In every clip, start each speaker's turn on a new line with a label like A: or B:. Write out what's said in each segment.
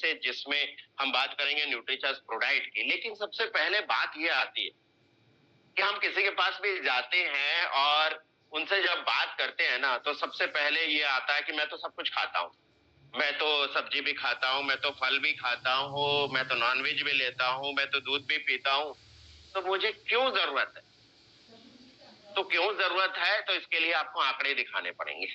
A: से, जिसमें हम बात करेंगे न्यूट्रीचर्स प्रोडाइट की। लेकिन सबसे पहले बात ये आती है कि हम किसी के पास भी जाते हैं और उनसे जब बात करते हैं ना, तो सबसे पहले ये आता है कि मैं तो सब कुछ खाता हूँ, मैं तो सब्जी भी खाता हूँ, मैं तो फल भी खाता हूँ, मैं तो नॉनवेज भी लेता हूँ, मैं तो दूध भी पीता हूँ, तो मुझे क्यों जरूरत है? तो क्यों जरूरत है? तो इसके लिए आपको आंकड़े दिखाने पड़ेंगे।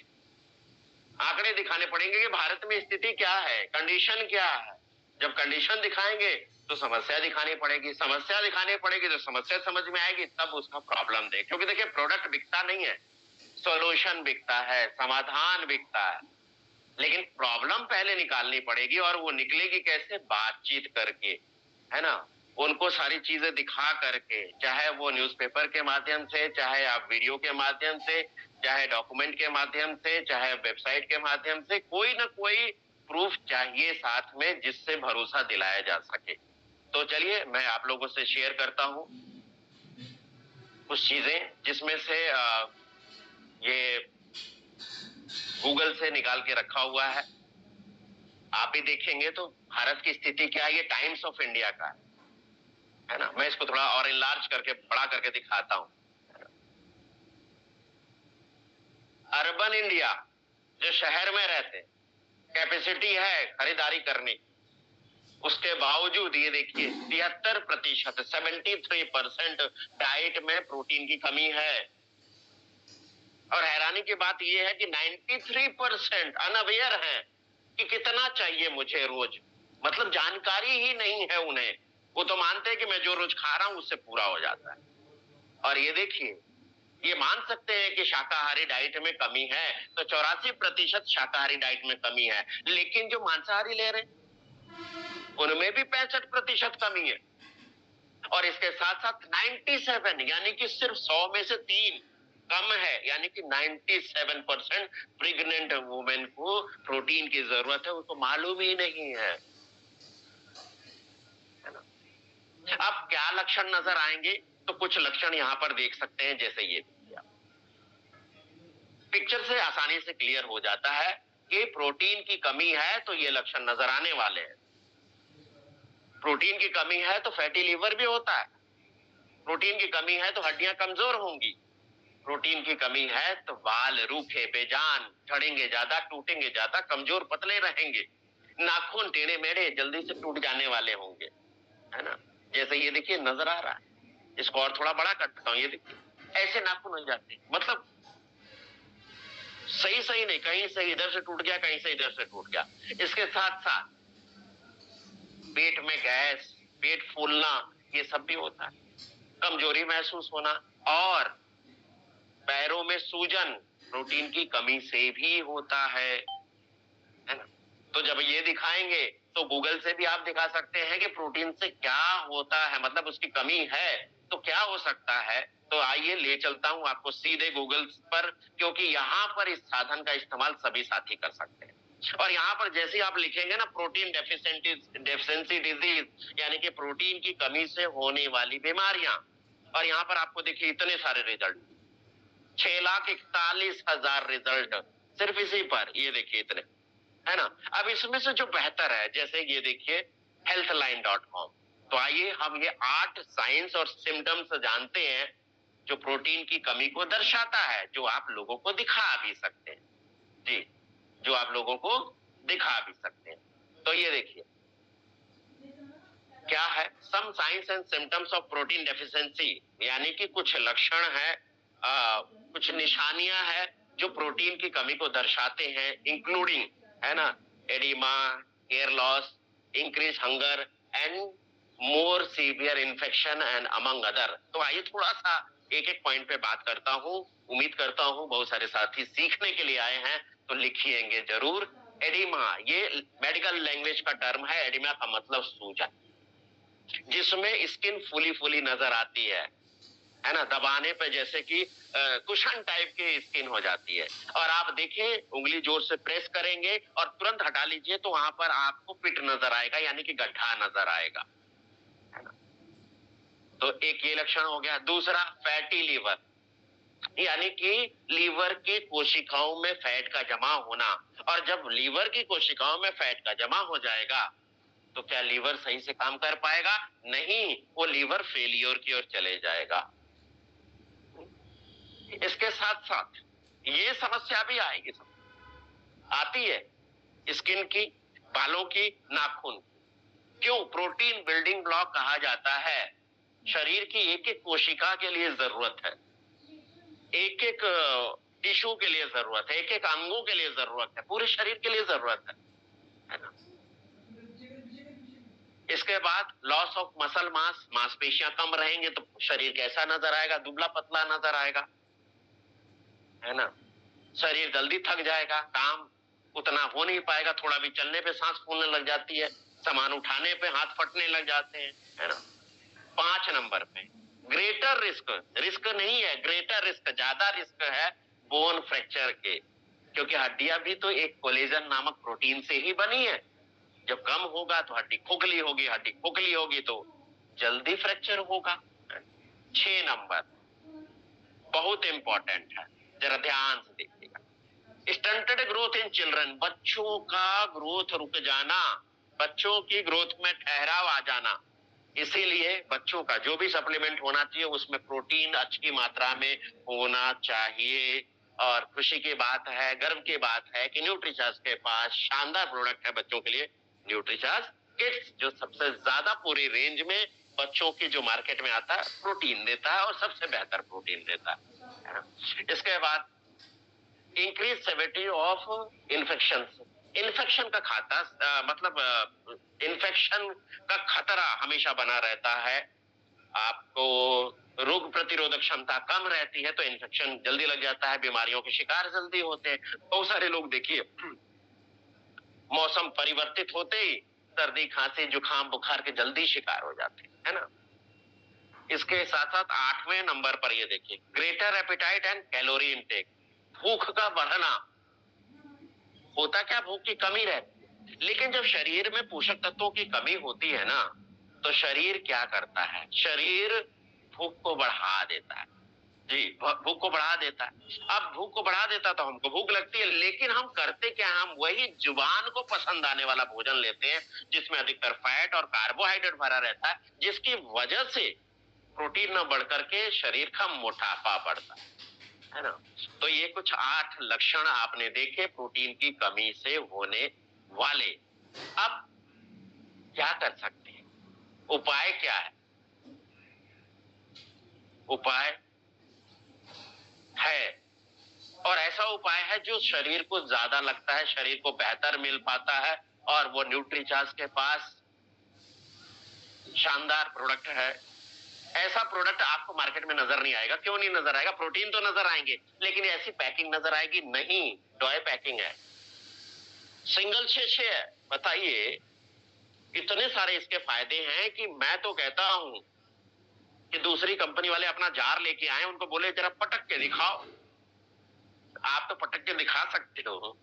A: आंकड़े दिखाने पड़ेंगे कि भारत में स्थिति क्या है, कंडीशन क्या है। जब कंडीशन दिखाएंगे तो समस्या दिखानी पड़ेगी, समस्या दिखानी पड़ेगी तो समस्या समझ में आएगी, तब उसका प्रॉब्लम दे। क्योंकि देखिए, प्रोडक्ट बिकता नहीं है, सॉल्यूशन बिकता है, समाधान बिकता है। लेकिन प्रॉब्लम पहले निकालनी पड़ेगी, और वो निकलेगी कैसे? बातचीत करके, है ना। उनको सारी चीजें दिखा करके, चाहे वो न्यूज़पेपर के माध्यम से, चाहे आप वीडियो के माध्यम से, चाहे डॉक्यूमेंट के माध्यम से, चाहे वेबसाइट के माध्यम से, कोई ना कोई प्रूफ चाहिए साथ में, जिससे भरोसा दिलाया जा सके। तो चलिए मैं आप लोगों से शेयर करता हूं कुछ चीजें, जिसमें से ये गूगल से निकाल के रखा हुआ है। आप ही देखेंगे तो भारत की स्थिति क्या है, ये टाइम्स ऑफ इंडिया का है ना। मैं इसको थोड़ा और इनलार्ज करके, बड़ा करके दिखाता हूं। अर्बन इंडिया, जो शहर में रहते, कैपेसिटी है खरीदारी करने, उसके बावजूद ये देखिए 73%, 73% डाइट में प्रोटीन की कमी है। और हैरानी की बात यह है कि 93% अनअवेयर हैं कि कितना चाहिए मुझे रोज। मतलब जानकारी ही नहीं है उन्हें। वो तो मानते हैं कि मैं जो रोज खा रहा हूं उससे पूरा हो जाता है। और ये देखिए, ये मान सकते हैं कि शाकाहारी डाइट में कमी है, तो 84% शाकाहारी डाइट में कमी है। लेकिन जो मांसाहारी ले रहे, उनमें भी 65% कमी है। और इसके साथ साथ 97, यानी कि सिर्फ 100 में से 3 कम है, यानी कि 97% प्रेग्नेंट वुमेन को प्रोटीन की जरूरत है, उसको मालूम ही नहीं है ना। अब क्या लक्षण नजर आएंगे? तो कुछ लक्षण यहां पर देख सकते हैं, जैसे ये पिक्चर से आसानी से क्लियर हो जाता है कि प्रोटीन की कमी है, तो ये लक्षण नजर आने वाले हैं। प्रोटीन की कमी है तो फैटी लीवर भी होता है, प्रोटीन की कमी है तो हड्डियां कमजोर होंगी, प्रोटीन की कमी है तो बाल रूखे बेजान, झड़ेंगे ज्यादा, टूटेंगे ज्यादा, कमजोर पतले रहेंगे, नाखून टेढ़े मेढ़े जल्दी से टूट जाने वाले होंगे, है ना। जैसे ये देखिए नजर आ रहा है, इसको और थोड़ा बड़ा करता हूं, ये देखिए ऐसे नाखून हो जाते हैं। मतलब सही सही नहीं, कहीं से इधर से टूट गया, कहीं से इधर से टूट गया। इसके साथ साथ पेट में गैस, पेट फूलना, ये सब भी होता है। कमजोरी महसूस होना और पैरों में सूजन प्रोटीन की कमी से भी होता है ना। तो जब ये दिखाएंगे तो गूगल से भी आप दिखा सकते हैं कि प्रोटीन से क्या होता है, मतलब उसकी कमी है तो क्या हो सकता है। तो आइए ले चलता हूं आपको सीधे गूगल पर, क्योंकि यहां पर इस साधन का इस्तेमाल सभी साथी कर सकते हैं। और यहाँ पर जैसे ही आप लिखेंगे ना प्रोटीन डेफिशिएंसी डिजीज, यानी कि प्रोटीन की कमी से होने वाली बीमारियां, और यहाँ पर आपको देखिए इतने सारे रिजल्ट, 6,41,000 रिजल्ट सिर्फ इसी पर, ये देखिए इतने, है ना। अब इसमें से जो बेहतर है, जैसे ये देखिए healthline.com, तो आइए हम ये 8 साइंस और सिम्टम्स जानते हैं जो प्रोटीन की कमी को दर्शाता है, जो आप लोगों को दिखा भी सकते हैं जी, जो आप लोगों को दिखा भी सकते हैं। तो ये देखिए क्या है, some signs and symptoms of protein deficiency, यानी कि कुछ लक्षण है, कुछ निशानियां हैं जो प्रोटीन की कमी को दर्शाते हैं, इंक्लूडिंग, है ना, oedema, hair loss, increase hunger and more severe infection and among other. तो आइए थोड़ा सा एक एक पॉइंट पे बात करता हूं। उम्मीद करता हूं बहुत सारे साथी सीखने के लिए आए हैं, तो लिखिएंगे जरूर। एडिमा, ये मेडिकल लैंग्वेज का टर्म है। एडिमा का मतलब सूजन, जिसमें स्किन फूली फूली नजर आती है ना, दबाने पे जैसे कि कुशन टाइप की स्किन हो जाती है। और आप देखिए उंगली जोर से प्रेस करेंगे और तुरंत हटा लीजिए तो वहां पर आपको पिट नजर आएगा, यानी कि गड्ढा नजर आएगा, है ना। तो एक ये लक्षण हो गया। दूसरा फैटी लीवर, यानी कि लीवर के कोशिकाओं में फैट का जमा होना। और जब लीवर की कोशिकाओं में फैट का जमा हो जाएगा तो क्या लीवर सही से काम कर पाएगा? नहीं, वो लीवर फेलियर की ओर चले जाएगा। इसके साथ साथ ये समस्या भी आएगी, आती है स्किन की, बालों की, नाखून की। क्यों? प्रोटीन बिल्डिंग ब्लॉक कहा जाता है। शरीर की एक एक कोशिका के लिए जरूरत है, एक एक टिश्यू के लिए जरूरत है, एक एक अंगों के लिए जरूरत है, पूरे शरीर के लिए जरूरत है ना। इसके बाद लॉस ऑफ मसल मास, मांसपेशियां कम रहेंगे तो शरीर कैसा नजर आएगा? दुबला पतला नजर आएगा, है ना। शरीर जल्दी थक जाएगा, काम उतना हो नहीं पाएगा, थोड़ा भी चलने पे सांस फूलने लग जाती है, सामान उठाने पे हाथ फटने लग जाते हैं, है ना। 5 नंबर पे ग्रेटर रिस्क, रिस्क नहीं है, ग्रेटर रिस्क, ज्यादा रिस्क है बोन फ्रैक्चर के, क्योंकि हड्डियां भी तो एक कोलेजन नामक प्रोटीन से ही बनी है। जब कम होगा तो हड्डी खोखली होगी, हड्डी खोखली होगी तो जल्दी फ्रैक्चर होगा। 6 नंबर बहुत इंपॉर्टेंट है, जरा ध्यान से देखिएगा। स्टंटेड ग्रोथ इन चिल्ड्रन, बच्चों का ग्रोथ रुक जाना, बच्चों की ग्रोथ में ठहराव आ जाना। इसीलिए बच्चों का जो भी सप्लीमेंट होना चाहिए उसमें प्रोटीन अच्छी मात्रा में होना चाहिए। और खुशी की बात है, गर्व की बात है कि न्यूट्रीचार्ज के पास शानदार प्रोडक्ट है बच्चों के लिए, न्यूट्रीचार्ज किड्स, जो सबसे ज्यादा पूरी रेंज में बच्चों की जो मार्केट में आता है प्रोटीन देता है और सबसे बेहतर प्रोटीन देता है। इसके बाद increase severity of infection, infection का खाता मतलब इन्फेक्शन का खतरा हमेशा बना रहता है। आपको रोग प्रतिरोधक क्षमता कम रहती है तो इन्फेक्शन जल्दी लग जाता है, बीमारियों के शिकार जल्दी होते हैं। बहुत सारे लोग देखिए मौसम परिवर्तित होते ही सर्दी खांसी जुकाम बुखार के जल्दी शिकार हो जाते हैं, है ना। इसके साथ साथ 8वें नंबर पर ये देखिए greater appetite and calorie intake, भूख का बढ़ना। होता क्या, भूख की कमी रहती है, लेकिन जब शरीर में पोषक तत्वों की कमी होती है ना तो शरीर क्या करता है, शरीर भूख को बढ़ा देता है। जी, भूख को बढ़ा देता है। अब भूख को बढ़ा देता तो हमको भूख लगती है, लेकिन हम करते क्या, हम वही जुबान को पसंद आने वाला भोजन लेते हैं जिसमें अधिकतर फैट और कार्बोहाइड्रेट भरा रहता है, जिसकी वजह से प्रोटीन न बढ़कर के शरीर का मोटापा बढ़ता है ना। तो ये कुछ 8 लक्षण आपने देखे प्रोटीन की कमी से होने वाले। अब क्या कर सकते हैं, उपाय क्या है? उपाय है, और ऐसा उपाय है जो शरीर को ज्यादा लगता है, शरीर को बेहतर मिल पाता है, और वो न्यूट्रीचार्ज के पास शानदार प्रोडक्ट है। ऐसा प्रोडक्ट आपको मार्केट में नजर नहीं आएगा। क्यों नहीं नजर आएगा? प्रोटीन तो नजर आएंगे लेकिन ऐसी पैकिंग नजर आएगी नहीं, टॉय पैकिंग है, सिंगल शेशे है। बताइए, इतने सारे इसके फायदे हैं कि मैं तो कहता हूं कि दूसरी कंपनी वाले अपना जार लेके आए, उनको बोले जरा पटक के दिखाओ। आप तो पटक के दिखा सकते हो,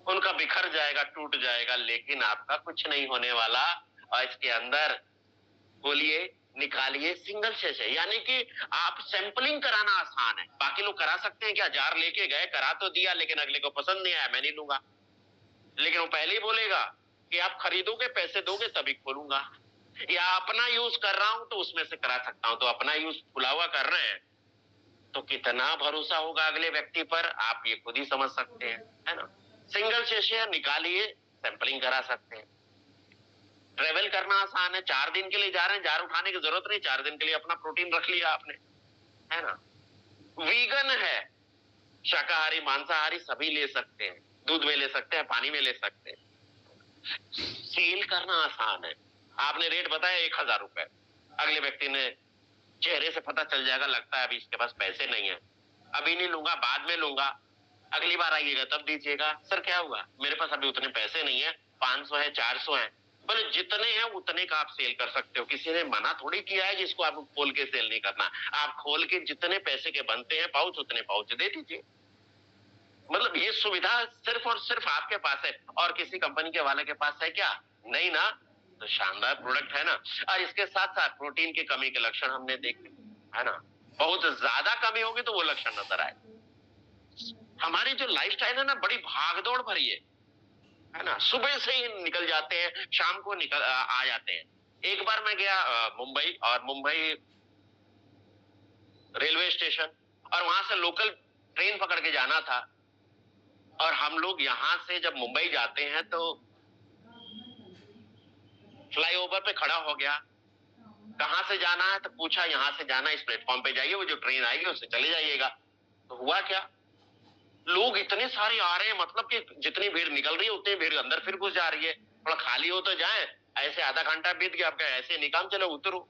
A: उनका बिखर जाएगा, टूट जाएगा, लेकिन आपका कुछ नहीं होने वाला। और इसके अंदर बोलिए निकालिए सिंगल शेष है, यानी कि आप सैंपलिंग कराना आसान है। बाकी लोग करा सकते हैं क्या, जार लेके गए करा तो दिया लेकिन अगले को पसंद नहीं आया, मैं नहीं लूंगा। लेकिन वो पहले ही बोलेगा कि आप खरीदोगे पैसे दोगे तभी खोलूंगा, या अपना यूज कर रहा हूं तो उसमें से करा सकता हूं। तो अपना यूज खुला हुआ कर रहे हैं तो कितना भरोसा होगा अगले व्यक्ति पर, आप ये खुद ही समझ सकते हैं, है ना। सिंगल शेयर निकालिए, सैंपलिंग करा सकते हैं। ट्रेवल करना आसान है, 4 दिन के लिए जा रहे हैं, जार उठाने की जरूरत नहीं, 4 दिन के लिए अपना प्रोटीन रख लिया आपने, है ना। वीगन है, शाकाहारी मांसाहारी सभी ले सकते हैं, दूध में ले सकते हैं, पानी में ले सकते हैं। सेल करना आसान है, आपने रेट बताया 1000 रुपए, अगले व्यक्ति ने चेहरे से पता चल जाएगा, लगता है अभी इसके पास पैसे नहीं है, अभी नहीं लूंगा बाद में लूंगा, अगली बार आइएगा तब दीजिएगा। सर क्या हुआ, मेरे पास अभी उतने पैसे नहीं है, 500 है 400 है। बोले जितने हैं उतने का आप सेल कर सकते हो, किसी ने मना थोड़ी किया है जिसको आप खोल के सेल नहीं करना। आप खोल के जितने पैसे के बनते हैं पाउच उतने पाउच दे दीजिए। मतलब ये सुविधा सिर्फ और सिर्फ आपके पास है, और किसी कंपनी के वाले के पास है क्या? नहीं ना। तो शानदार प्रोडक्ट है ना। और इसके साथ साथ प्रोटीन की कमी के लक्षण हमने देखे, है ना। बहुत ज्यादा कमी होगी तो वो लक्षण नजर आए। हमारी जो लाइफस्टाइल है ना बड़ी भागदौड़ भरी है है ना, सुबह से ही निकल जाते हैं, शाम को आ जाते हैं। एक बार मैं गया मुंबई, और मुंबई रेलवे स्टेशन, और वहां से लोकल ट्रेन पकड़ के जाना था। और हम लोग यहाँ से जब मुंबई जाते हैं तो फ्लाईओवर पे खड़ा हो गया, कहाँ से जाना है, तो पूछा यहाँ से जाना, इस प्लेटफॉर्म पे जाइए, वो जो ट्रेन आएगी उससे चले जाइएगा। तो हुआ क्या, लोग इतने सारे आ रहे हैं, मतलब कि जितनी भीड़ निकल रही है उतनी भीड़ अंदर फिर घुस जा रही है। थोड़ा खाली हो तो जाए, ऐसे आधा घंटा बीत गया आपका, ऐसे निकाम, चलो उतरो।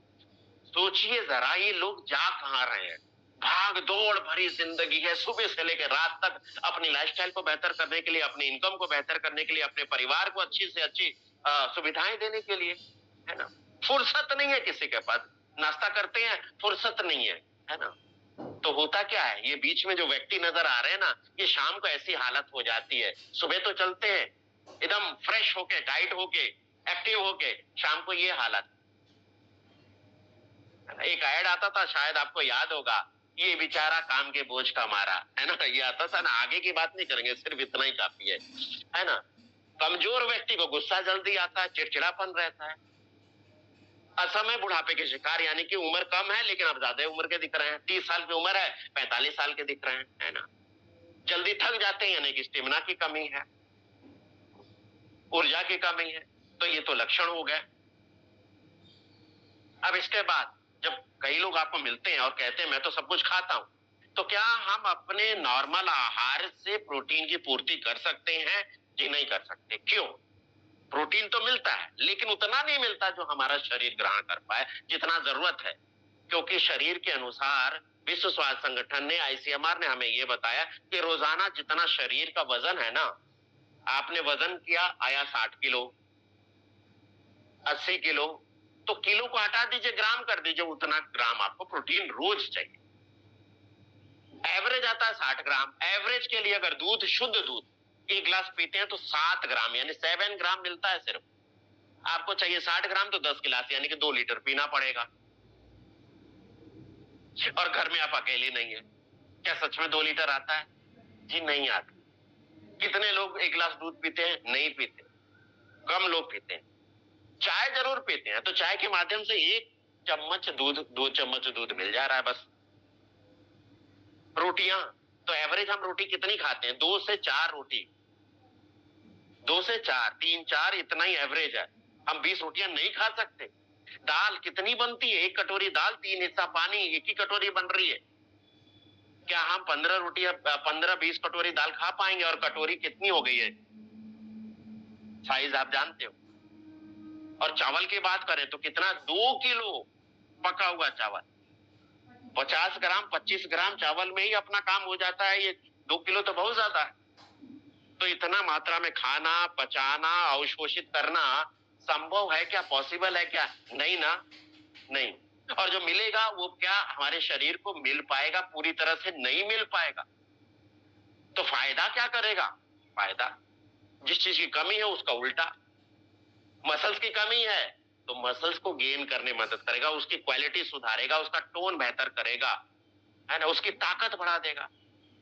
A: सोचिए जरा, ये लोग जा कहाँ रहे हैं। भाग दौड़ भरी जिंदगी है, सुबह से लेकर रात तक अपनी लाइफस्टाइल को बेहतर करने के लिए, अपनी इनकम को बेहतर करने के लिए, अपने परिवार को अच्छी से अच्छी सुविधाएं देने के लिए, है ना। फुर्सत नहीं है किसी के पास, नाश्ता करते हैं, फुर्सत नहीं है ना। तो होता क्या है, ये बीच में जो व्यक्ति नजर आ रहे हैं ना, ये शाम को ऐसी हालत हो जाती है। सुबह तो चलते हैं एकदम फ्रेश होके, टाइट होके, एक्टिव होके, शाम को ये हालत। एक ऐड आता था, शायद आपको याद होगा, ये बेचारा काम के बोझ का मारा, है ना, ये आता था ना। आगे की बात नहीं करेंगे, सिर्फ इतना ही काफी है ना। कमजोर व्यक्ति को गुस्सा जल्दी आता है, चिड़चिड़ापन रहता है, असमय बुढ़ापे के शिकार, यानी कि उम्र कम है लेकिन अब ज्यादा उम्र के दिख रहे हैं। 30 साल की उम्र है, 45 साल के दिख रहे हैं, है ना। जल्दी थक जाते हैं, यानी कि स्टेमिना की कमी है, ऊर्जा की कमी है। तो ये तो लक्षण हो गए। अब इसके बाद जब कई लोग आपको मिलते हैं और कहते हैं मैं तो सब कुछ खाता हूं, तो क्या हम अपने नॉर्मल आहार से प्रोटीन की पूर्ति कर सकते हैं? जी नहीं कर सकते। क्यों? प्रोटीन तो मिलता है लेकिन उतना नहीं मिलता जो हमारा शरीर ग्रहण कर पाए, जितना जरूरत है। क्योंकि शरीर के अनुसार विश्व स्वास्थ्य संगठन ने, आईसीएमआर ने हमें यह बताया कि रोजाना जितना शरीर का वजन है ना, आपने वजन किया, आया 60 किलो, 80 किलो, तो किलो को हटा दीजिए, ग्राम कर दीजिए, उतना ग्राम आपको प्रोटीन रोज चाहिए। एवरेज आता है 60 ग्राम। एवरेज के लिए अगर दूध, शुद्ध दूध 1 गिलास पीते हैं तो 7 ग्राम यानी 7 ग्राम मिलता है सिर्फ। आपको चाहिए 60 ग्राम, तो 10 गिलास यानी कि 2 लीटर पीना पड़ेगा। और घर में आप अकेले नहीं है, क्या सच में 2 लीटर आता है? जी नहीं आता। कितने लोग 1 गिलास दूध पीते हैं? नहीं पीते, कम लोग पीते हैं। चाय जरूर पीते हैं, तो चाय के माध्यम से 1 चम्मच दूध, 2 चम्मच दूध मिल जा रहा है बस। रोटियां, तो एवरेज हम रोटी कितनी खाते हैं? 2 से 4 रोटी, 2 से 4, 3 4, इतना ही एवरेज है। हम 20 रोटियां नहीं खा सकते। दाल कितनी बनती है? 1 कटोरी दाल, 3 हिस्सा पानी, 1 ही कटोरी बन रही है। क्या हम 15 रोटी, 15-20 कटोरी दाल खा पाएंगे? और कटोरी कितनी हो गई है, साइज आप जानते हो। और चावल की बात करें तो कितना, 2 किलो पका हुआ चावल, 50 ग्राम 25 ग्राम चावल में ही अपना काम हो जाता है। ये 2 किलो तो बहुत ज्यादा है। तो इतना मात्रा में खाना, पचाना, अवशोषित करना संभव है क्या? पॉसिबल है क्या? नहीं ना, नहीं। और जो मिलेगा वो क्या हमारे शरीर को मिल पाएगा? पूरी तरह से नहीं मिल पाएगा। तो फायदा क्या करेगा? फायदा जिस चीज की कमी है उसका उल्टा। मसल्स की कमी है तो मसल्स को गेन करने में मदद करेगा, उसकी क्वालिटी सुधारेगा, उसका टोन बेहतर करेगा, है ना, उसकी ताकत बढ़ा देगा।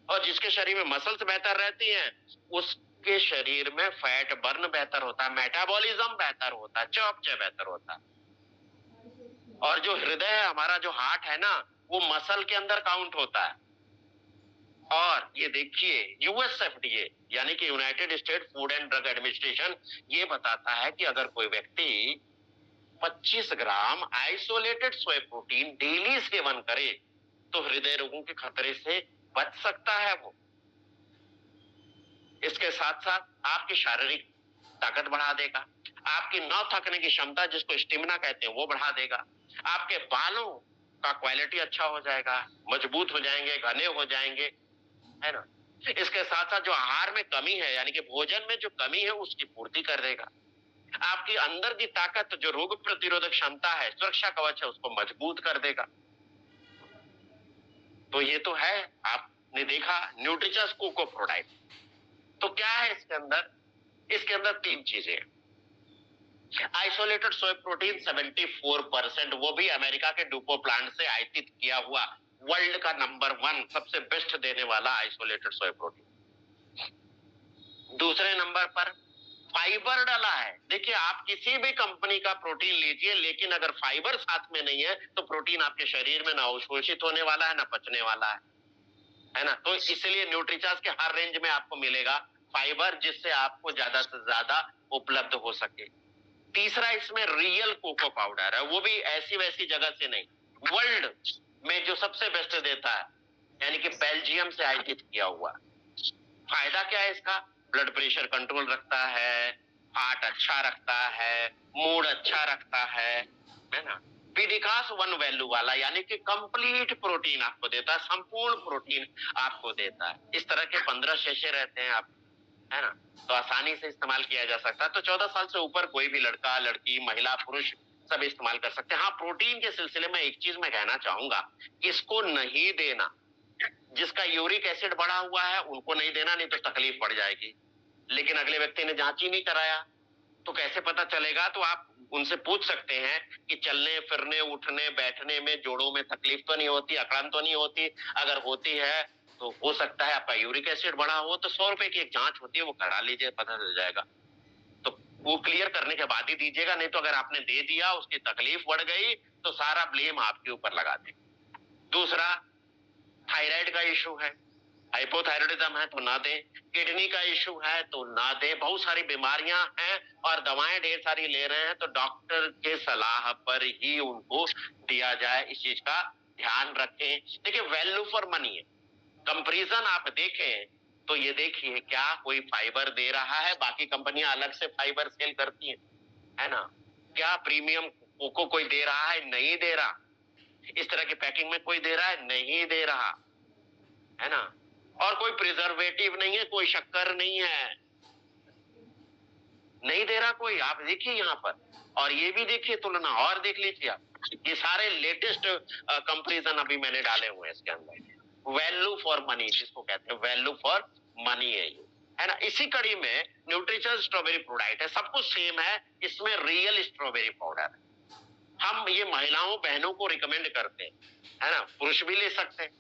A: और जिसके शरीर में मसल्स बेहतर रहती हैं, उसके शरीर में फैट बर्न बेहतर होता है, मेटाबॉलिज्म बेहतर होता है, चयापचय बेहतर होता है। और जो हृदय है हमारा, जो हार्ट है ना, वो मसल के अंदर काउंट होता है। और ये देखिए, यूएसएफडीए यानी कि United State food and drug administration ये बताता है कि अगर कोई व्यक्ति 25 ग्राम आइसोलेटेड सोया प्रोटीन डेली सेवन करे तो हृदय रोगों के खतरे से बच सकता है वो। इसके साथ साथ आपकी शारीरिक ताकत बढ़ा देगा, आपकी न थकने की क्षमता, जिसको स्टेमिना कहते हैं, वो बढ़ा देगा। आपके बालों का क्वालिटी अच्छा हो जाएगा, मजबूत हो जाएंगे, घने हो जाएंगे, है ना। इसके साथ साथ जो आहार में कमी है, यानी कि भोजन में जो कमी है, उसकी पूर्ति कर देगा। आपकी अंदर की ताकत, जो रोग प्रतिरोधक क्षमता है, सुरक्षा कवच है, उसको मजबूत कर देगा। तो ये तो है, आपने देखा न्यूट्रिचस कोको प्रोडाक्ट। तो क्या है इसके अंदर? इसके अंदर 3 चीजें। आइसोलेटेड सोया प्रोटीन 74%, वो भी अमेरिका के डुपो प्लांट से आयातित किया हुआ, वर्ल्ड का नंबर 1 सबसे बेस्ट देने वाला आइसोलेटेड सोया प्रोटीन। दूसरे नंबर पर फाइबर डाला है। देखिए, आप किसी भी कंपनी का प्रोटीन लीजिए, लेकिन अगर फाइबर साथ में नहीं है तो प्रोटीन आपके शरीर में ना अवशोषित होने वाला है, ना पचने वाला है ना। तो इसलिए न्यूट्रीचार्ज के हर रेंज में आपको मिलेगा फाइबर, जिससे आपको ज्यादा से ज्यादा उपलब्ध हो सके। तीसरा, इसमें रियल कोको पाउडर है, वो भी ऐसी वैसी जगह से नहीं, वर्ल्ड में जो सबसे बेस्ट देता है, यानी कि बेल्जियम से आयातित किया हुआ। फायदा क्या है इसका? ब्लड प्रेशर कंट्रोल रखता है, हार्ट अच्छा रखता है, मूड अच्छा रखता है ना। विडिकास वन वैल्यू वाला, यानी कि कंप्लीट प्रोटीन आपको देता है, संपूर्ण प्रोटीन आपको देता है। इस तरह के 15 शेषे रहते हैं आप, है ना, तो आसानी से इस्तेमाल किया जा सकता है। तो 14 साल से ऊपर कोई भी लड़का, लड़की, महिला, पुरुष सब इस्तेमाल कर सकते हैं। हाँ, प्रोटीन के सिलसिले में एक चीज मैं कहना चाहूंगा, इसको नहीं देना, जिसका यूरिक एसिड बढ़ा हुआ है उनको नहीं देना, नहीं तो तकलीफ बढ़ जाएगी। लेकिन अगले व्यक्ति ने जांच ही नहीं कराया तो कैसे पता चलेगा? तो आप उनसे पूछ सकते हैं कि चलने फिरने, उठने बैठने में, जोड़ों में तकलीफ तो नहीं होती, अकड़न तो नहीं होती? अगर होती है तो हो सकता है आपका यूरिक एसिड बढ़ा हो, तो 100 रुपए की एक जांच होती है, वो करा लीजिए, पता चल जाएगा। तो वो क्लियर करने के बाद ही दीजिएगा, नहीं तो अगर आपने दे दिया, उसकी तकलीफ बढ़ गई तो सारा ब्लेम आपके ऊपर लगा दे। दूसरा, थायराइड का इशू है, हाइपोथायराइडिज्म है तो ना दें, किडनी का इशू है तो ना दें, बहुत सारी बीमारियां हैं और दवाएं ढेर सारी ले रहे हैं, तो डॉक्टर के सलाह पर ही उनको दिया जाए। इस चीज का ध्यान रखें। देखिए, वैल्यू फॉर मनी है। कंपैरिजन आप देखें तो ये देखिए, क्या कोई फाइबर दे रहा है? बाकी कंपनियां अलग से फाइबर सेल करती हैं, है ना। क्या प्रीमियम कोको कोई दे रहा है? नहीं दे रहा। इस तरह की पैकिंग में कोई दे रहा है? नहीं दे रहा, है ना। और कोई प्रिजर्वेटिव नहीं है, कोई शक्कर नहीं है, नहीं दे रहा कोई। आप देखिए यहाँ पर, और ये भी देखिए तुलना, और देख लीजिए आप, ये सारे लेटेस्ट कंपैरिजन अभी मैंने डाले हुए हैं इसके अंदर। वैल्यू फॉर मनी जिसको कहते हैं, वैल्यू फॉर मनी है ये, है ना। इसी कड़ी में न्यूट्रीचर्ज स्ट्रॉबेरी प्रोडक्ट है, सब कुछ सेम है, इसमें रियल स्ट्रॉबेरी पाउडर है। हम ये महिलाओं बहनों को रिकमेंड करते हैं, है ना, पुरुष भी ले सकते हैं,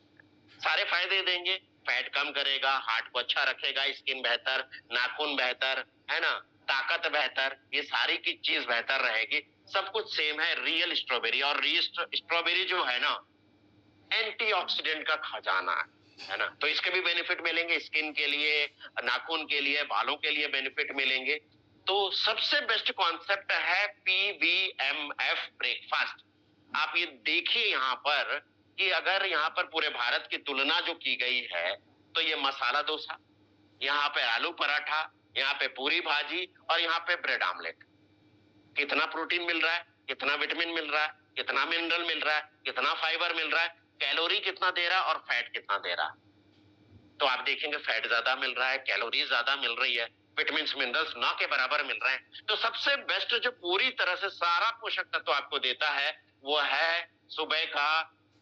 A: सारे फायदे देंगे। फैट कम करेगा, हार्ट को अच्छा रखेगा, स्किन बेहतर, नाखून बेहतर, है ना, ताकत बेहतर, ये सारी की चीज बेहतर रहेगी। सब कुछ सेम है, रियल स्ट्रॉबेरी। और स्ट्रॉबेरी जो है ना, एंटीऑक्सीडेंट का खजाना है ना, तो इसके भी बेनिफिट मिलेंगे, स्किन के लिए, नाखून के लिए, बालों के लिए बेनिफिट मिलेंगे। तो सबसे बेस्ट कॉन्सेप्ट है PVMF ब्रेकफास्ट। आप ये देखिए यहाँ पर कि अगर यहाँ पर पूरे भारत की तुलना जो की गई है, तो ये मसाला डोसा, यहाँ पे आलू पराठा, यहाँ पे पूरी भाजी और यहाँ पे ब्रेड आमलेट, कितना प्रोटीन मिल रहा है, कितना विटामिन मिल रहा है, कितना मिनरल मिल रहा है, कितना फाइबर मिल रहा है, कैलोरी कितना दे रहा है और फैट कितना दे रहा है। तो आप देखेंगे फैट ज्यादा मिल रहा है, कैलोरी ज्यादा मिल रही है, विटामिन मिनरल्स ना के बराबर मिल रहे हैं। तो सबसे बेस्ट जो पूरी तरह से सारा पोषक तत्व आपको देता है वो है सुबह का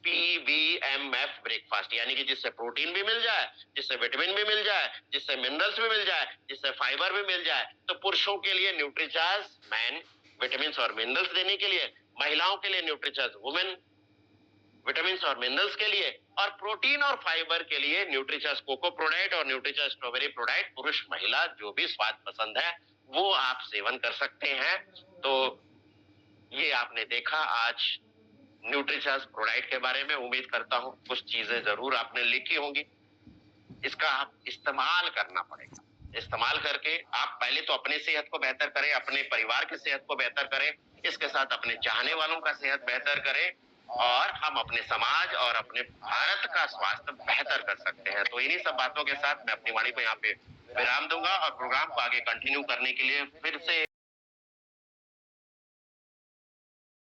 A: PVMF ब्रेकफास्ट, यानी कि जिससे प्रोटीन भी मिल जाए, जिससे विटामिन भी मिल जाए, जिससे मिनरल्स भी मिल जाए, जिससे फाइबर भी मिल जाए। तो पुरुषों के लिए न्यूट्रीचार्ज मैन विटामिन और मिनरल्स देने के लिए, महिलाओं के लिए न्यूट्रीचार्ज वुमेन विटामिन और मिनरल्स के लिए, और प्रोटीन और फाइबर के लिए न्यूट्रीचार्ज कोको प्रोडक्ट और न्यूट्रीचार्ज स्ट्रॉबेरी प्रोडक्ट। पुरुष महिला जो भी स्वाद पसंद है वो आप सेवन कर सकते हैं। तो ये आपने देखा आज न्यूट्रीचार्ज प्रोडक्ट के बारे में। उम्मीद करता हूँ कुछ चीजें जरूर आपने लिखी होंगी, इसका आप इस्तेमाल करना पड़ेगा। इस्तेमाल करके आप पहले तो अपनी सेहत को बेहतर करें, अपने परिवार की सेहत को बेहतर करें, इसके साथ अपने चाहने वालों का सेहत बेहतर करें, और हम अपने समाज और अपने भारत का स्वास्थ्य बेहतर कर सकते हैं। तो इन्हीं सब बातों के साथ मैं अपनी वाणी को यहाँ पे विराम दूंगा और प्रोग्राम को आगे कंटिन्यू करने के लिए फिर से